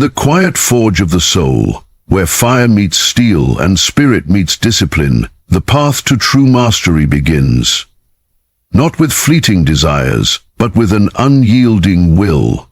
the quiet forge of the soul, where fire meets steel and spirit meets discipline, the path to true mastery begins. Not with fleeting desires, but with an unyielding will.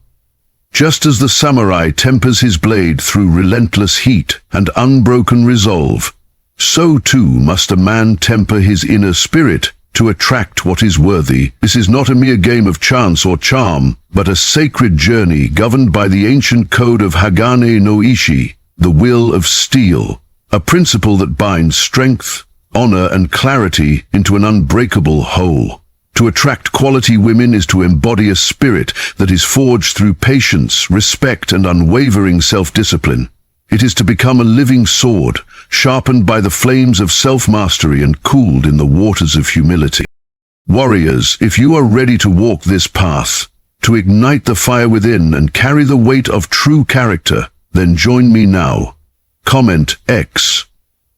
Just as the samurai tempers his blade through relentless heat and unbroken resolve, so too must a man temper his inner spirit to attract what is worthy. This is not a mere game of chance or charm, but a sacred journey governed by the ancient code of Hagane no Ishi, the will of steel, a principle that binds strength, honor, and clarity into an unbreakable whole. To attract quality women is to embody a spirit that is forged through patience, respect, and unwavering self-discipline. It is to become a living sword, sharpened by the flames of self-mastery and cooled in the waters of humility. Warriors, if you are ready to walk this path, to ignite the fire within and carry the weight of true character, then join me now. Comment X.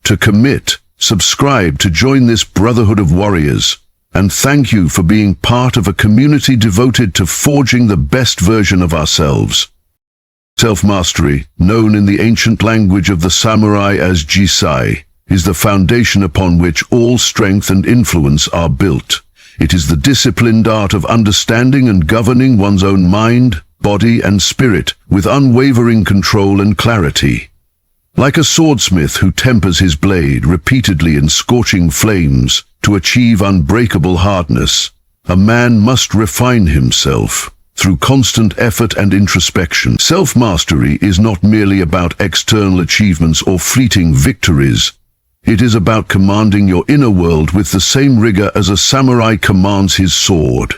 To commit, subscribe to join this brotherhood of warriors, and thank you for being part of a community devoted to forging the best version of ourselves. Self-mastery, known in the ancient language of the samurai as Jisei, is the foundation upon which all strength and influence are built. It is the disciplined art of understanding and governing one's own mind, body, and spirit with unwavering control and clarity. Like a swordsmith who tempers his blade repeatedly in scorching flames to achieve unbreakable hardness, a man must refine himself through constant effort and introspection. Self-mastery is not merely about external achievements or fleeting victories. It is about commanding your inner world with the same rigor as a samurai commands his sword.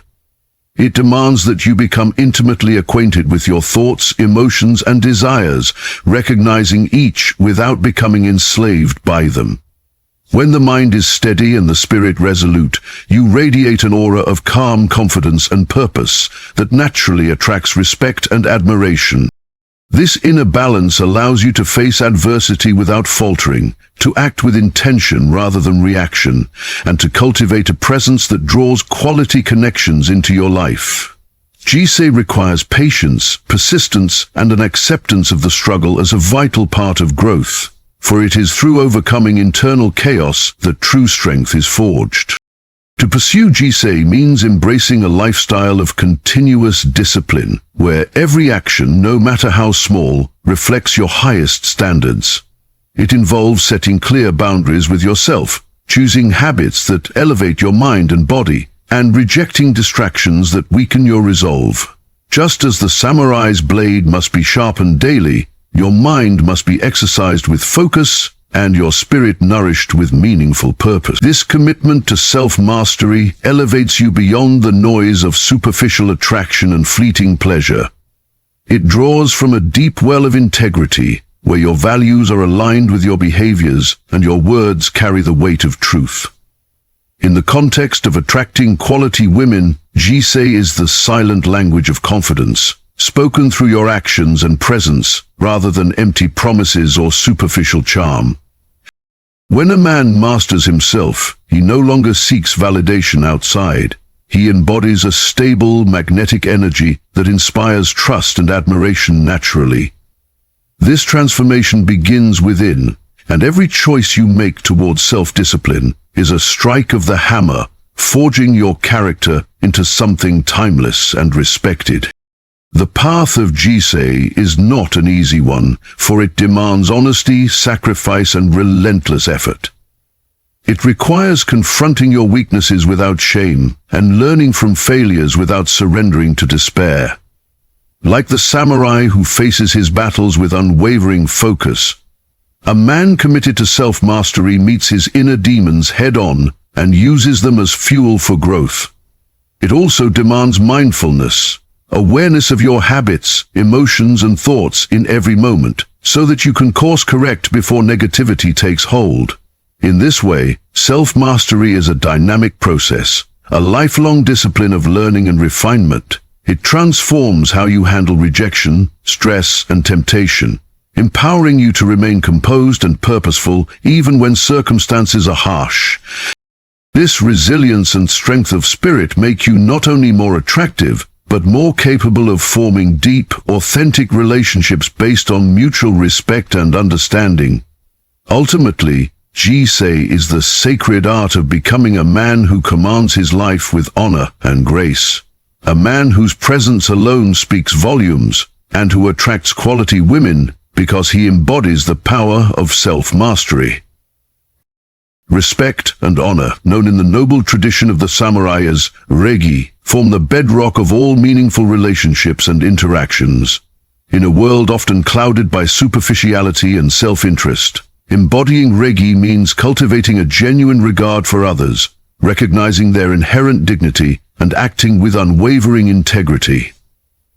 It demands that you become intimately acquainted with your thoughts, emotions, and desires, recognizing each without becoming enslaved by them. When the mind is steady and the spirit resolute, you radiate an aura of calm confidence and purpose that naturally attracts respect and admiration. This inner balance allows you to face adversity without faltering, to act with intention rather than reaction, and to cultivate a presence that draws quality connections into your life. Jisei requires patience, persistence, and an acceptance of the struggle as a vital part of growth, for it is through overcoming internal chaos that true strength is forged. To pursue Jisei means embracing a lifestyle of continuous discipline, where every action, no matter how small, reflects your highest standards. It involves setting clear boundaries with yourself, choosing habits that elevate your mind and body, and rejecting distractions that weaken your resolve. Just as the samurai's blade must be sharpened daily, your mind must be exercised with focus, and your spirit nourished with meaningful purpose. This commitment to self-mastery elevates you beyond the noise of superficial attraction and fleeting pleasure. It draws from a deep well of integrity, where your values are aligned with your behaviors and your words carry the weight of truth. In the context of attracting quality women, Jisei is the silent language of confidence, spoken through your actions and presence rather than empty promises or superficial charm. When a man masters himself, he no longer seeks validation outside. He embodies a stable, magnetic energy that inspires trust and admiration naturally. This transformation begins within, and every choice you make towards self-discipline is a strike of the hammer, forging your character into something timeless and respected. The path of Jisei is not an easy one, for it demands honesty, sacrifice, and relentless effort. It requires confronting your weaknesses without shame and learning from failures without surrendering to despair. Like the samurai who faces his battles with unwavering focus, a man committed to self-mastery meets his inner demons head-on and uses them as fuel for growth. It also demands mindfulness, awareness of your habits, emotions, and thoughts in every moment, so that you can course-correct before negativity takes hold. In this way, self-mastery is a dynamic process, a lifelong discipline of learning and refinement. It transforms how you handle rejection, stress, and temptation, empowering you to remain composed and purposeful even when circumstances are harsh. This resilience and strength of spirit make you not only more attractive, but more capable of forming deep, authentic relationships based on mutual respect and understanding. Ultimately, Jisei is the sacred art of becoming a man who commands his life with honor and grace. A man whose presence alone speaks volumes, and who attracts quality women because he embodies the power of self-mastery. Respect and honor, known in the noble tradition of the samurai as Reigi, form the bedrock of all meaningful relationships and interactions. In a world often clouded by superficiality and self-interest, embodying Reigi means cultivating a genuine regard for others, recognizing their inherent dignity, and acting with unwavering integrity.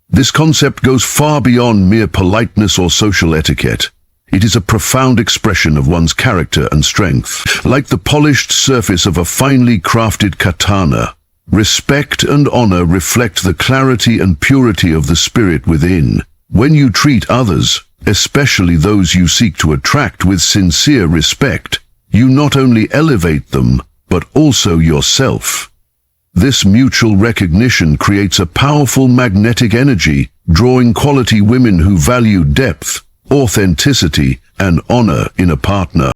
This concept goes far beyond mere politeness or social etiquette. It is a profound expression of one's character and strength. Like the polished surface of a finely crafted katana, respect and honor reflect the clarity and purity of the spirit within. When you treat others, especially those you seek to attract, with sincere respect, you not only elevate them, but also yourself. This mutual recognition creates a powerful magnetic energy, drawing quality women who value depth, authenticity, and honor in a partner.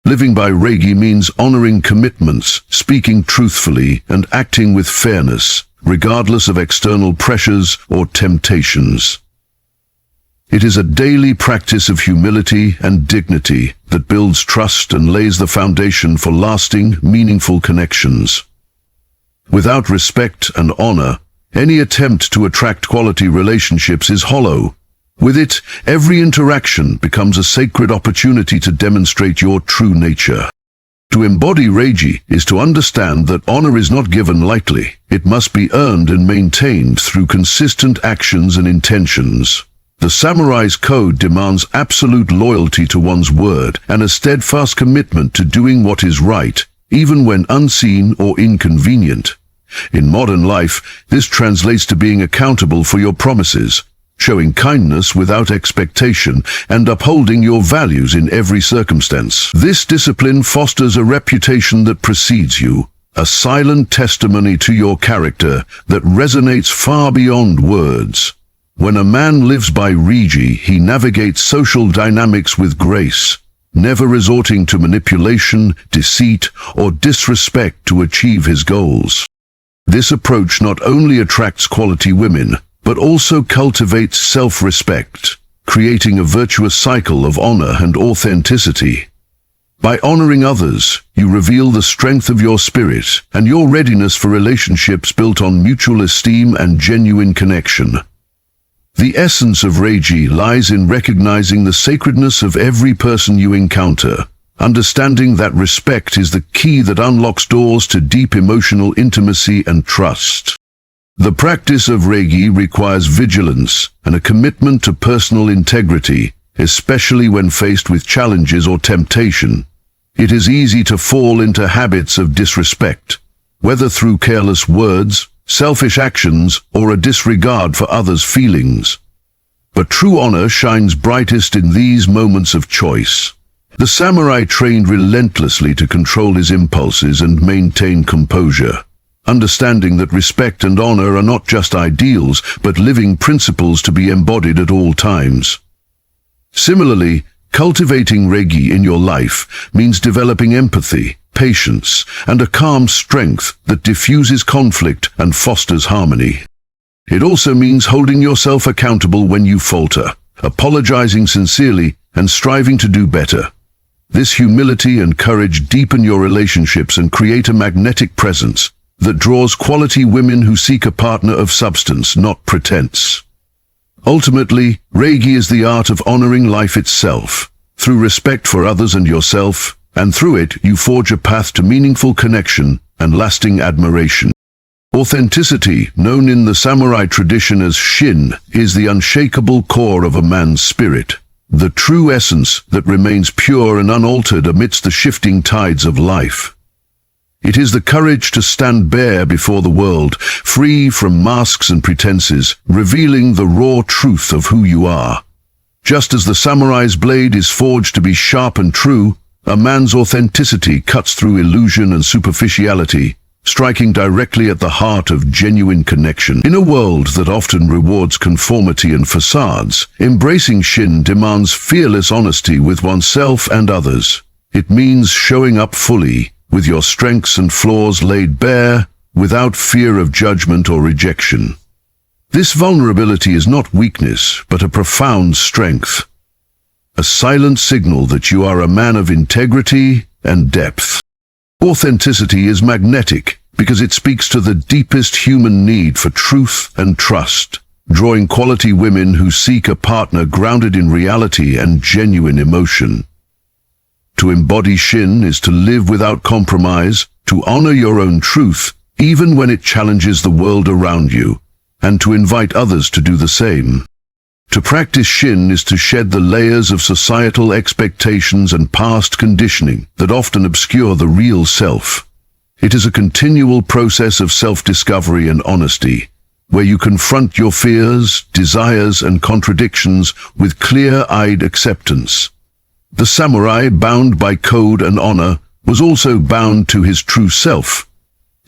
Living by Reigi means honoring commitments, speaking truthfully, and acting with fairness, regardless of external pressures or temptations. It is a daily practice of humility and dignity that builds trust and lays the foundation for lasting, meaningful connections. Without respect and honor, any attempt to attract quality relationships is hollow. With it, every interaction becomes a sacred opportunity to demonstrate your true nature. To embody Reigi is to understand that honor is not given lightly. It must be earned and maintained through consistent actions and intentions. The samurai's code demands absolute loyalty to one's word and a steadfast commitment to doing what is right, even when unseen or inconvenient. In modern life, this translates to being accountable for your promises, showing kindness without expectation, and upholding your values in every circumstance. This discipline fosters a reputation that precedes you, a silent testimony to your character that resonates far beyond words. When a man lives by Reigi, he navigates social dynamics with grace, never resorting to manipulation, deceit, or disrespect to achieve his goals. This approach not only attracts quality women, but also cultivates self-respect, creating a virtuous cycle of honor and authenticity. By honoring others, you reveal the strength of your spirit and your readiness for relationships built on mutual esteem and genuine connection. The essence of Reigi lies in recognizing the sacredness of every person you encounter, understanding that respect is the key that unlocks doors to deep emotional intimacy and trust. The practice of Reigi requires vigilance and a commitment to personal integrity, especially when faced with challenges or temptation. It is easy to fall into habits of disrespect, whether through careless words, selfish actions, or a disregard for others' feelings. But true honor shines brightest in these moments of choice. The samurai trained relentlessly to control his impulses and maintain composure, understanding that respect and honor are not just ideals, but living principles to be embodied at all times. Similarly, cultivating Reigi in your life means developing empathy, patience, and a calm strength that diffuses conflict and fosters harmony. It also means holding yourself accountable when you falter, apologizing sincerely, and striving to do better. This humility and courage deepen your relationships and create a magnetic presence that draws quality women who seek a partner of substance, not pretense. Ultimately, Reigi is the art of honoring life itself, through respect for others and yourself, and through it you forge a path to meaningful connection and lasting admiration. Authenticity, known in the samurai tradition as Shin, is the unshakable core of a man's spirit, the true essence that remains pure and unaltered amidst the shifting tides of life. It is the courage to stand bare before the world, free from masks and pretenses, revealing the raw truth of who you are. Just as the samurai's blade is forged to be sharp and true, a man's authenticity cuts through illusion and superficiality, striking directly at the heart of genuine connection. In a world that often rewards conformity and facades, embracing Shin demands fearless honesty with oneself and others. It means showing up fully, with your strengths and flaws laid bare, without fear of judgment or rejection. This vulnerability is not weakness, but a profound strength. A silent signal that you are a man of integrity and depth. Authenticity is magnetic because it speaks to the deepest human need for truth and trust, drawing quality women who seek a partner grounded in reality and genuine emotion. To embody Shin is to live without compromise, to honor your own truth, even when it challenges the world around you, and to invite others to do the same. To practice Shin is to shed the layers of societal expectations and past conditioning that often obscure the real self. It is a continual process of self-discovery and honesty, where you confront your fears, desires, and contradictions with clear-eyed acceptance. The samurai, bound by code and honor, was also bound to his true self,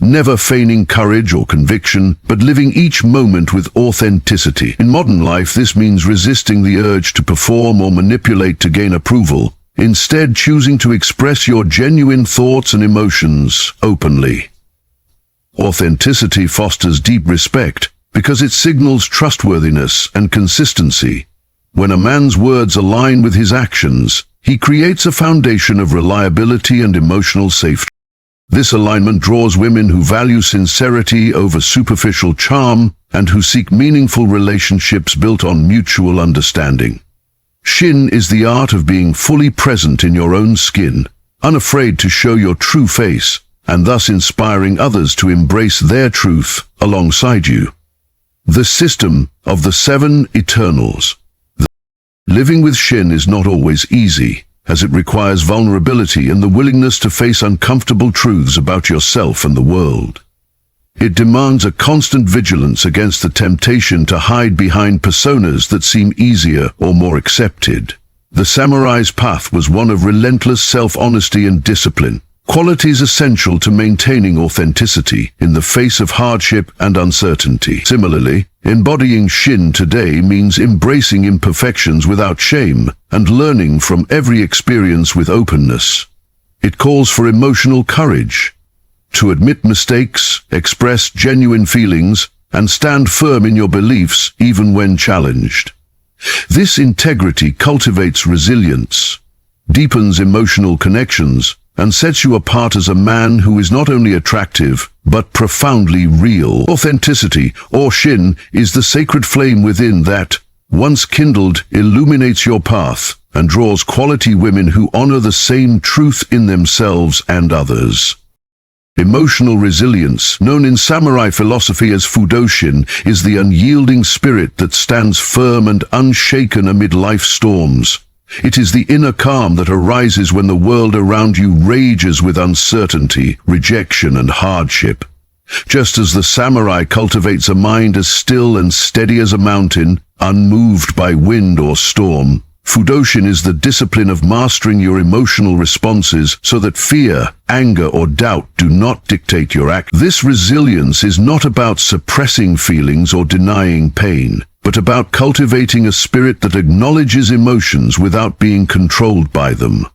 never feigning courage or conviction, but living each moment with authenticity. In modern life, this means resisting the urge to perform or manipulate to gain approval, instead choosing to express your genuine thoughts and emotions openly. Authenticity fosters deep respect because it signals trustworthiness and consistency. When a man's words align with his actions, he creates a foundation of reliability and emotional safety. This alignment draws women who value sincerity over superficial charm and who seek meaningful relationships built on mutual understanding. Shin is the art of being fully present in your own skin, unafraid to show your true face, and thus inspiring others to embrace their truth alongside you. The system of the 7 Eternals. Living with Shin is not always easy, as it requires vulnerability and the willingness to face uncomfortable truths about yourself and the world. It demands a constant vigilance against the temptation to hide behind personas that seem easier or more accepted. The samurai's path was one of relentless self-honesty and discipline, qualities essential to maintaining authenticity in the face of hardship and uncertainty. Similarly, embodying Shin today means embracing imperfections without shame and learning from every experience with openness. It calls for emotional courage, to admit mistakes, express genuine feelings, and stand firm in your beliefs even when challenged. This integrity cultivates resilience, deepens emotional connections, and sets you apart as a man who is not only attractive, but profoundly real. Authenticity, or Shin, is the sacred flame within that, once kindled, illuminates your path and draws quality women who honor the same truth in themselves and others. Emotional resilience, known in samurai philosophy as Fudoshin, is the unyielding spirit that stands firm and unshaken amid life's storms. It is the inner calm that arises when the world around you rages with uncertainty, rejection, and hardship. Just as the samurai cultivates a mind as still and steady as a mountain, unmoved by wind or storm, Fudoshin is the discipline of mastering your emotional responses so that fear, anger, or doubt do not dictate your act. This resilience is not about suppressing feelings or denying pain, but about cultivating a spirit that acknowledges emotions without being controlled by them.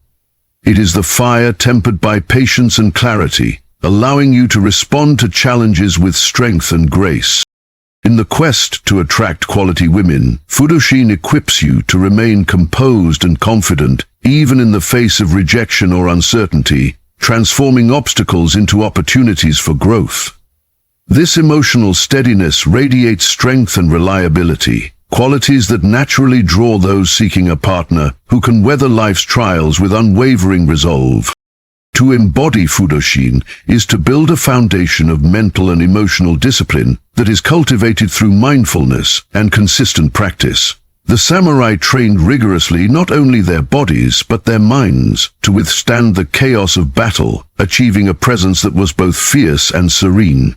It is the fire tempered by patience and clarity, allowing you to respond to challenges with strength and grace. In the quest to attract quality women, Fudoshin equips you to remain composed and confident, even in the face of rejection or uncertainty, transforming obstacles into opportunities for growth. This emotional steadiness radiates strength and reliability, qualities that naturally draw those seeking a partner who can weather life's trials with unwavering resolve. To embody Fudoshin is to build a foundation of mental and emotional discipline that is cultivated through mindfulness and consistent practice. The samurai trained rigorously not only their bodies but their minds to withstand the chaos of battle, achieving a presence that was both fierce and serene.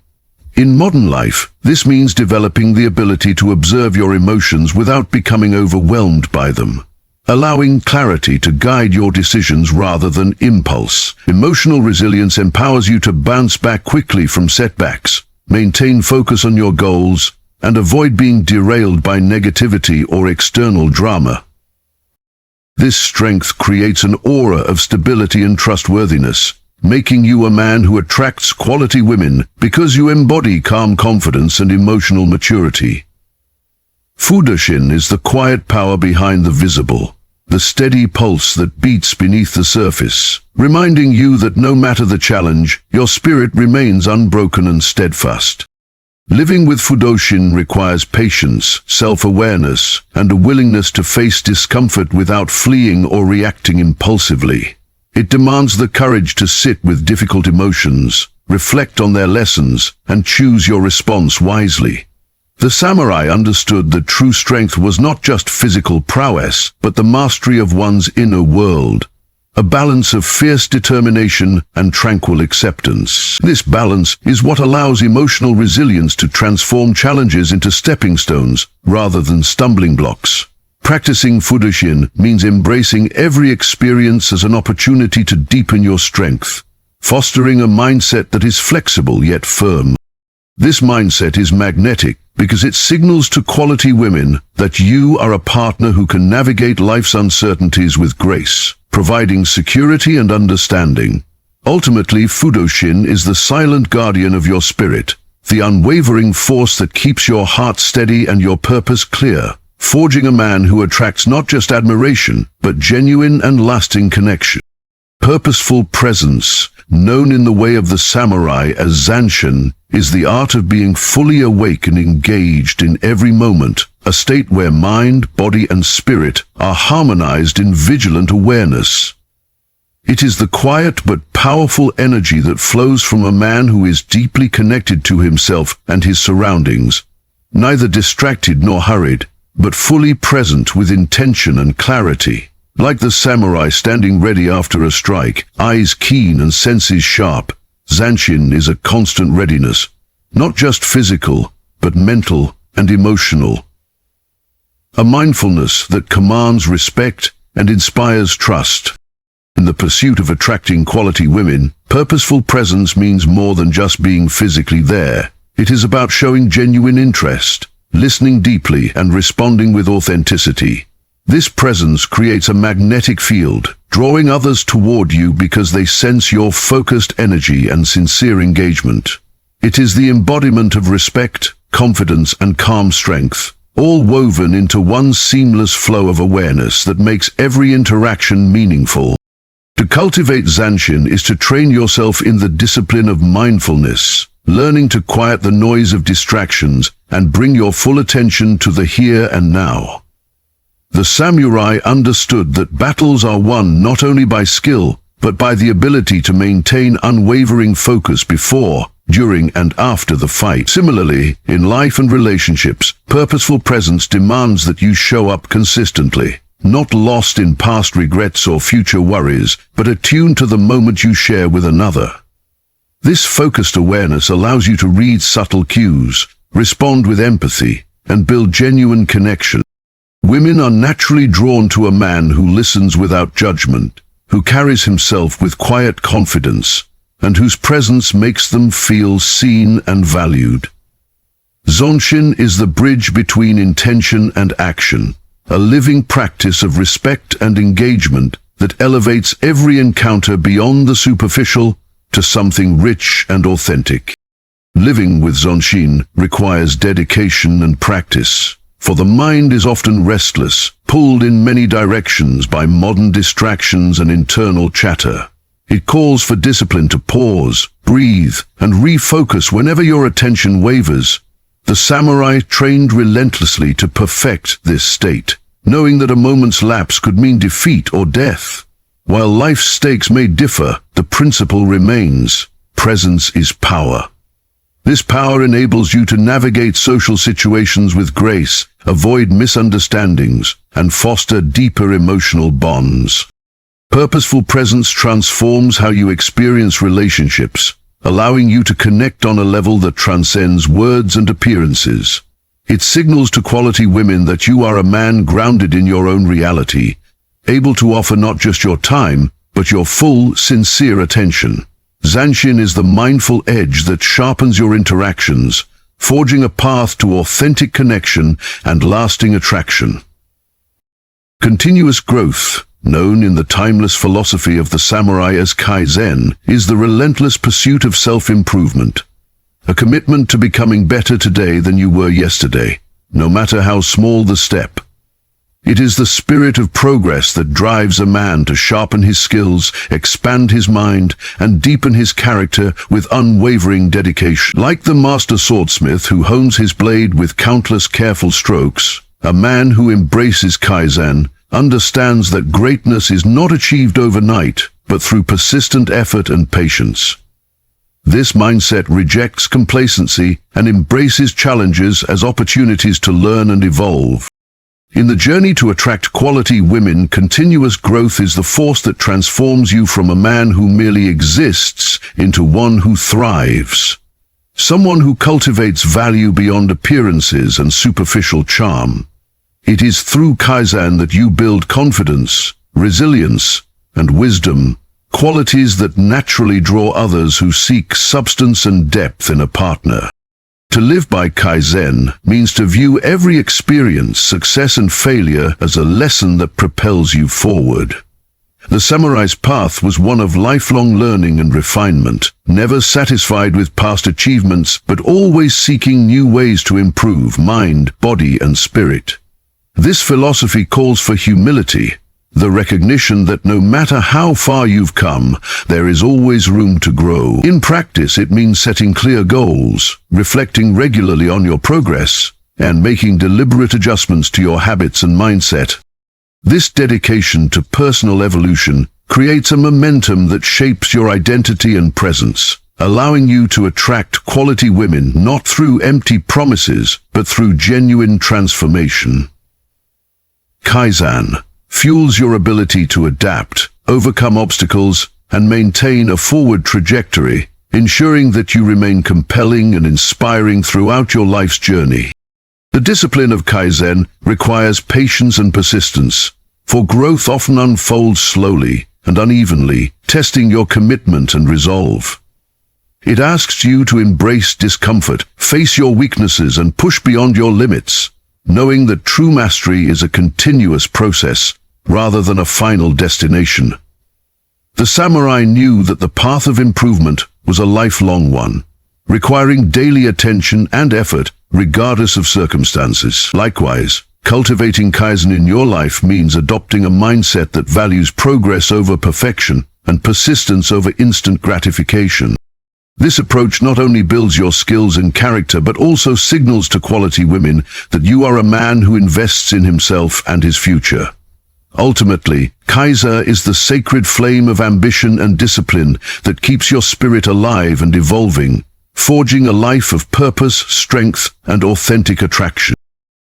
In modern life, this means developing the ability to observe your emotions without becoming overwhelmed by them. allowing clarity to guide your decisions rather than impulse. Emotional resilience empowers you to bounce back quickly from setbacks, maintain focus on your goals, and avoid being derailed by negativity or external drama. This strength creates an aura of stability and trustworthiness, making you a man who attracts quality women because you embody calm confidence and emotional maturity. Fudoshin is the quiet power behind the visible, the steady pulse that beats beneath the surface, reminding you that no matter the challenge, your spirit remains unbroken and steadfast. Living with Fudoshin requires patience, self-awareness, and a willingness to face discomfort without fleeing or reacting impulsively. It demands the courage to sit with difficult emotions, reflect on their lessons, and choose your response wisely. The samurai understood that true strength was not just physical prowess, but the mastery of one's inner world, a balance of fierce determination and tranquil acceptance. This balance is what allows emotional resilience to transform challenges into stepping stones rather than stumbling blocks. Practicing Fudoshin means embracing every experience as an opportunity to deepen your strength, fostering a mindset that is flexible yet firm. This mindset is magnetic because it signals to quality women that you are a partner who can navigate life's uncertainties with grace, providing security and understanding. Ultimately, Fudoshin is the silent guardian of your spirit, the unwavering force that keeps your heart steady and your purpose clear, forging a man who attracts not just admiration, but genuine and lasting connection. Purposeful presence, known in the way of the samurai as Zanshin, is the art of being fully awake and engaged in every moment, a state where mind, body, and spirit are harmonized in vigilant awareness. It is the quiet but powerful energy that flows from a man who is deeply connected to himself and his surroundings, neither distracted nor hurried, but fully present with intention and clarity. Like the samurai standing ready after a strike, eyes keen and senses sharp, Zanshin is a constant readiness, not just physical, but mental and emotional. A mindfulness that commands respect and inspires trust. In the pursuit of attracting quality women, purposeful presence means more than just being physically there. It is about showing genuine interest, listening deeply, and responding with authenticity. This presence creates a magnetic field, drawing others toward you because they sense your focused energy and sincere engagement. It is the embodiment of respect, confidence, and calm strength, all woven into one seamless flow of awareness that makes every interaction meaningful. To cultivate Zanshin is to train yourself in the discipline of mindfulness, learning to quiet the noise of distractions and bring your full attention to the here and now. The samurai understood that battles are won not only by skill, but by the ability to maintain unwavering focus before, during, and after the fight. Similarly, in life and relationships, purposeful presence demands that you show up consistently, not lost in past regrets or future worries, but attuned to the moment you share with another. This focused awareness allows you to read subtle cues, respond with empathy, and build genuine connection. Women are naturally drawn to a man who listens without judgment, who carries himself with quiet confidence, and whose presence makes them feel seen and valued. Zanshin is the bridge between intention and action, a living practice of respect and engagement that elevates every encounter beyond the superficial to something rich and authentic. Living with Zanshin requires dedication and practice, for the mind is often restless, pulled in many directions by modern distractions and internal chatter. It calls for discipline to pause, breathe, and refocus whenever your attention wavers. The samurai trained relentlessly to perfect this state, knowing that a moment's lapse could mean defeat or death. While life's stakes may differ, the principle remains: presence is power. This power enables you to navigate social situations with grace, avoid misunderstandings, and foster deeper emotional bonds. Purposeful presence transforms how you experience relationships, allowing you to connect on a level that transcends words and appearances. It signals to quality women that you are a man grounded in your own reality, able to offer not just your time, but your full, sincere attention. Zanshin is the mindful edge that sharpens your interactions, forging a path to authentic connection and lasting attraction. Continuous growth, known in the timeless philosophy of the samurai as Kaizen, is the relentless pursuit of self-improvement, a commitment to becoming better today than you were yesterday, no matter how small the step. It is the spirit of progress that drives a man to sharpen his skills, expand his mind, and deepen his character with unwavering dedication. Like the master swordsmith who hones his blade with countless careful strokes, a man who embraces Kaizen understands that greatness is not achieved overnight, but through persistent effort and patience. This mindset rejects complacency and embraces challenges as opportunities to learn and evolve. In the journey to attract quality women, continuous growth is the force that transforms you from a man who merely exists into one who thrives. Someone who cultivates value beyond appearances and superficial charm. It is through Kaizen that you build confidence, resilience, and wisdom, qualities that naturally draw others who seek substance and depth in a partner. To live by Kaizen means to view every experience, success and failure as a lesson that propels you forward. The samurai's path was one of lifelong learning and refinement, never satisfied with past achievements but always seeking new ways to improve mind, body and spirit. This philosophy calls for humility, the recognition that no matter how far you've come, there is always room to grow. In practice, it means setting clear goals, reflecting regularly on your progress, and making deliberate adjustments to your habits and mindset. This dedication to personal evolution creates a momentum that shapes your identity and presence, allowing you to attract quality women not through empty promises, but through genuine transformation. Kaizen fuels your ability to adapt, overcome obstacles, and maintain a forward trajectory, ensuring that you remain compelling and inspiring throughout your life's journey. The discipline of Kaizen requires patience and persistence, for growth often unfolds slowly and unevenly, testing your commitment and resolve. It asks you to embrace discomfort, face your weaknesses, and push beyond your limits, knowing that true mastery is a continuous process rather than a final destination. The samurai knew that the path of improvement was a lifelong one, requiring daily attention and effort regardless of circumstances. Likewise, cultivating Kaizen in your life means adopting a mindset that values progress over perfection and persistence over instant gratification. This approach not only builds your skills and character but also signals to quality women that you are a man who invests in himself and his future. Ultimately, Kaizen is the sacred flame of ambition and discipline that keeps your spirit alive and evolving, forging a life of purpose, strength, and authentic attraction.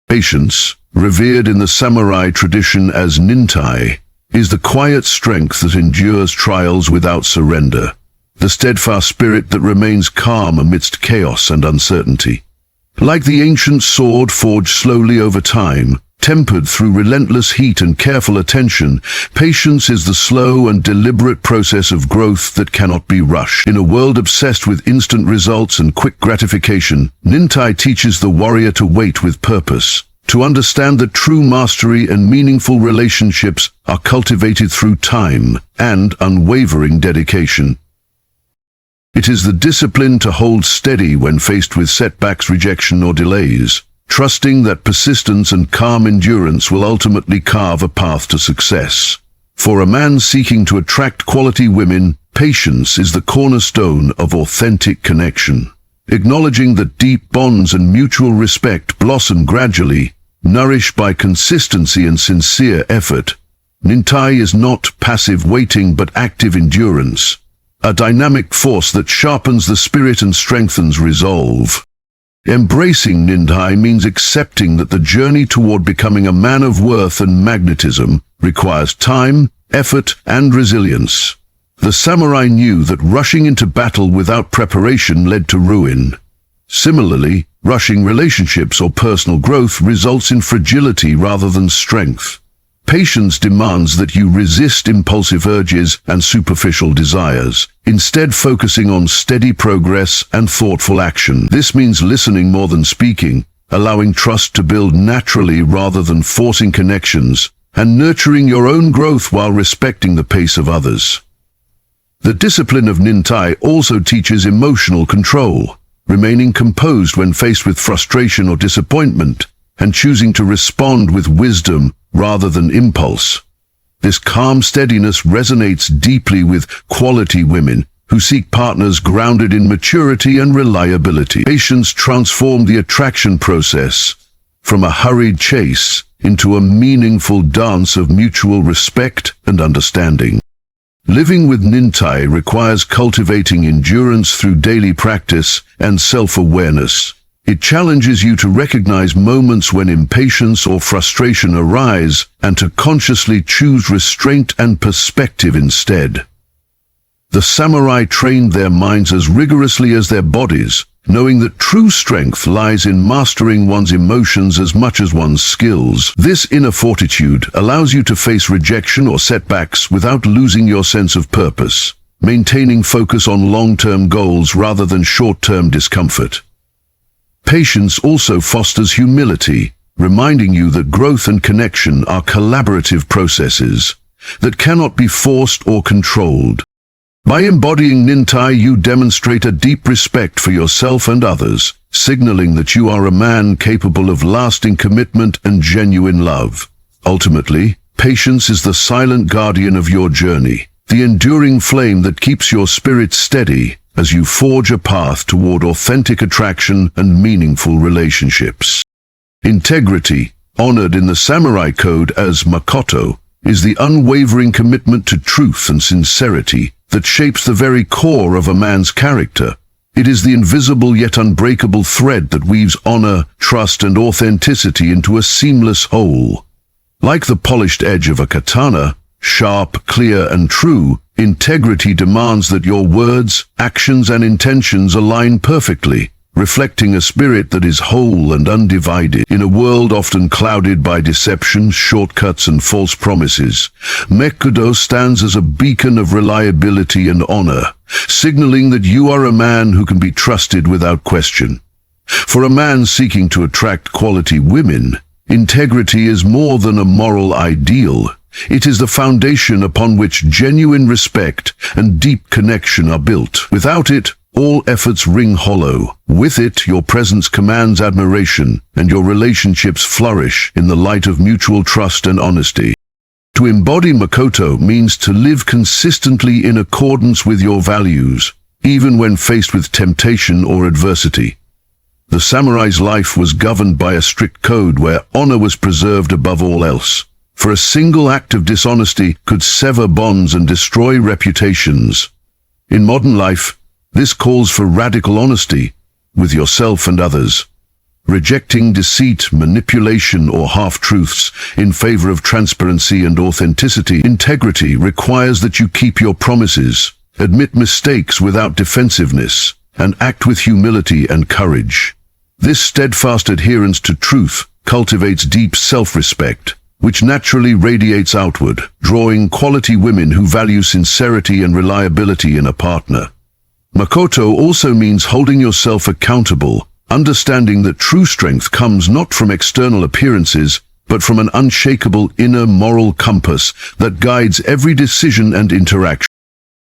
Patience, revered in the samurai tradition as Nintai, is the quiet strength that endures trials without surrender, the steadfast spirit that remains calm amidst chaos and uncertainty. Like the ancient sword forged slowly over time, tempered through relentless heat and careful attention, patience is the slow and deliberate process of growth that cannot be rushed. In a world obsessed with instant results and quick gratification, Nintai teaches the warrior to wait with purpose, to understand that true mastery and meaningful relationships are cultivated through time and unwavering dedication. It is the discipline to hold steady when faced with setbacks, rejection, or delays, trusting that persistence and calm endurance will ultimately carve a path to success. For a man seeking to attract quality women, patience is the cornerstone of authentic connection. Acknowledging that deep bonds and mutual respect blossom gradually, nourished by consistency and sincere effort. Nintai is not passive waiting but active endurance, a dynamic force that sharpens the spirit and strengthens resolve. Embracing Nintai means accepting that the journey toward becoming a man of worth and magnetism requires time, effort, and resilience. The samurai knew that rushing into battle without preparation led to ruin. Similarly, rushing relationships or personal growth results in fragility rather than strength. Patience demands that you resist impulsive urges and superficial desires, instead focusing on steady progress and thoughtful action. This means listening more than speaking, allowing trust to build naturally rather than forcing connections, and nurturing your own growth while respecting the pace of others. The discipline of Nintai also teaches emotional control, remaining composed when faced with frustration or disappointment, and choosing to respond with wisdom rather than impulse. This calm steadiness resonates deeply with quality women who seek partners grounded in maturity and reliability. Patience transforms the attraction process from a hurried chase into a meaningful dance of mutual respect and understanding. Living with Nintai requires cultivating endurance through daily practice and self-awareness. It challenges you to recognize moments when impatience or frustration arise and to consciously choose restraint and perspective instead. The samurai trained their minds as rigorously as their bodies, knowing that true strength lies in mastering one's emotions as much as one's skills. This inner fortitude allows you to face rejection or setbacks without losing your sense of purpose, maintaining focus on long-term goals rather than short-term discomfort. Patience also fosters humility, reminding you that growth and connection are collaborative processes that cannot be forced or controlled. By embodying Nintai, you demonstrate a deep respect for yourself and others, signaling that you are a man capable of lasting commitment and genuine love. Ultimately, patience is the silent guardian of your journey, the enduring flame that keeps your spirit steady as you forge a path toward authentic attraction and meaningful relationships. Integrity, honored in the samurai code as Makoto, is the unwavering commitment to truth and sincerity that shapes the very core of a man's character. It is the invisible yet unbreakable thread that weaves honor, trust, and authenticity into a seamless whole. Like the polished edge of a katana, sharp, clear, and true, integrity demands that your words, actions, and intentions align perfectly, reflecting a spirit that is whole and undivided. In a world often clouded by deception, shortcuts, and false promises, Makoto stands as a beacon of reliability and honor, signaling that you are a man who can be trusted without question. For a man seeking to attract quality women, integrity is more than a moral ideal. It is the foundation upon which genuine respect and deep connection are built. Without it, all efforts ring hollow. With it, your presence commands admiration, and your relationships flourish in the light of mutual trust and honesty. To embody Makoto means to live consistently in accordance with your values, even when faced with temptation or adversity. The samurai's life was governed by a strict code where honor was preserved above all else. For a single act of dishonesty could sever bonds and destroy reputations. In modern life, this calls for radical honesty with yourself and others, rejecting deceit, manipulation, or half-truths in favor of transparency and authenticity. Integrity requires that you keep your promises, admit mistakes without defensiveness, and act with humility and courage. This steadfast adherence to truth cultivates deep self-respect, which naturally radiates outward, drawing quality women who value sincerity and reliability in a partner. Makoto also means holding yourself accountable, understanding that true strength comes not from external appearances, but from an unshakable inner moral compass that guides every decision and interaction.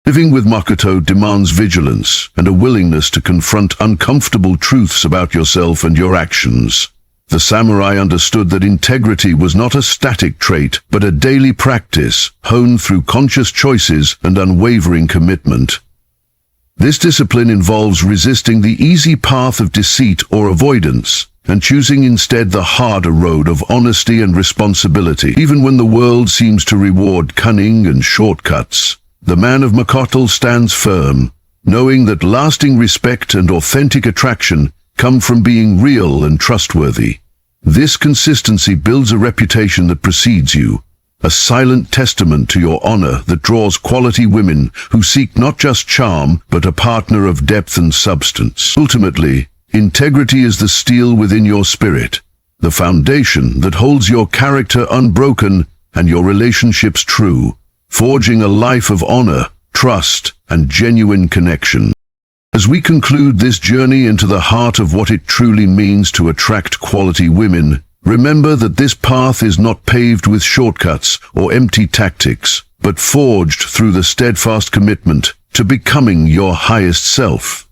Living with Makoto demands vigilance and a willingness to confront uncomfortable truths about yourself and your actions. The samurai understood that integrity was not a static trait, but a daily practice, honed through conscious choices and unwavering commitment. This discipline involves resisting the easy path of deceit or avoidance, and choosing instead the harder road of honesty and responsibility. Even when the world seems to reward cunning and shortcuts, the man of Makoto stands firm, knowing that lasting respect and authentic attraction come from being real and trustworthy. This consistency builds a reputation that precedes you, a silent testament to your honor that draws quality women who seek not just charm, but a partner of depth and substance. Ultimately, integrity is the steel within your spirit, the foundation that holds your character unbroken and your relationships true, forging a life of honor, trust, and genuine connection. As we conclude this journey into the heart of what it truly means to attract quality women, remember that this path is not paved with shortcuts or empty tactics, but forged through the steadfast commitment to becoming your highest self.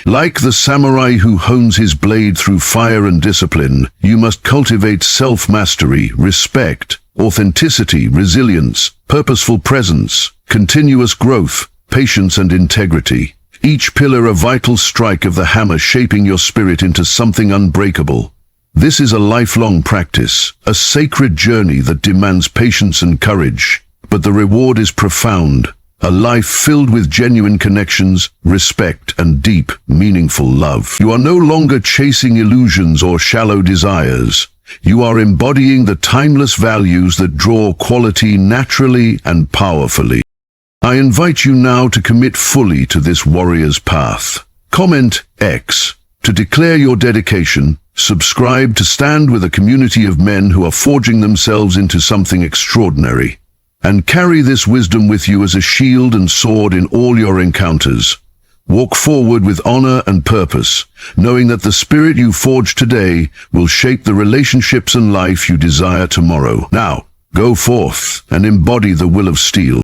Like the samurai who hones his blade through fire and discipline, you must cultivate self-mastery, respect, authenticity, resilience, purposeful presence, continuous growth, patience and integrity. Each pillar a vital strike of the hammer shaping your spirit into something unbreakable. This is a lifelong practice, a sacred journey that demands patience and courage, but the reward is profound. A life filled with genuine connections, respect, and deep, meaningful love. You are no longer chasing illusions or shallow desires. You are embodying the timeless values that draw quality naturally and powerfully. I invite you now to commit fully to this warrior's path. Comment X to declare your dedication. Subscribe to stand with a community of men who are forging themselves into something extraordinary. And carry this wisdom with you as a shield and sword in all your encounters. Walk forward with honor and purpose, knowing that the spirit you forge today will shape the relationships and life you desire tomorrow. Now, go forth and embody the will of steel.